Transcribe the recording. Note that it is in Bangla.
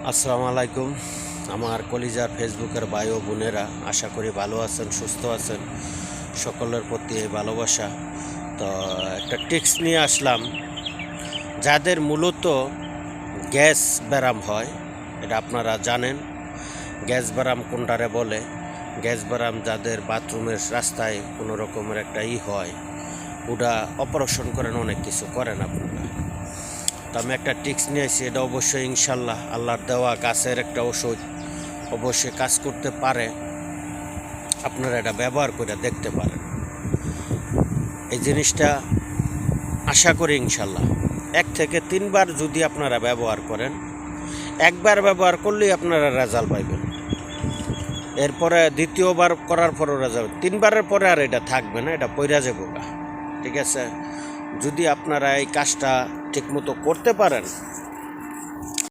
আসসালামু আলাইকুম। আমার কলিজার ফেসবুকের ভাই ও বোনেরা, আশা করি ভালো আছেন, সুস্থ আছেন। সকলের প্রতি এই ভালোবাসা। তো একটা টিপস নিয়ে আসলাম। যাদের মূলত গ্যাস ব্যারাম হয়, এটা আপনারা জানেন। গ্যাস ব্যারাম কোনটারে বলে? গ্যাস ব্যারাম যাদের বাথরুমের রাস্তায় কোনো রকমের একটা হয়, ওটা অপারেশন করেন, অনেক কিছু করেন আপনারা। তো আমি একটা টিপস নিয়েছি, এটা অবশ্যই ইনশাল্লাহ আল্লাহর দেওয়া গাছের একটা ওষুধ, অবশ্যই কাজ করতে পারে। আপনারা এটা ব্যবহার করে দেখতে পারেন। এই জিনিসটা আশা করি ইনশাল্লাহ 1 থেকে 3 বার যদি আপনারা ব্যবহার করেন, একবার ব্যবহার করলেই আপনারা রেজাল্ট পাইবেন। এরপরে দ্বিতীয়বার করার পরও রেজাল্ট, 3 বারের পরে আর এটা থাকবে না, এটা পইরা যাবে। ঠিক আছে? যদি আপনারা এই কাজটা ঠিকমতো করতে পারেন,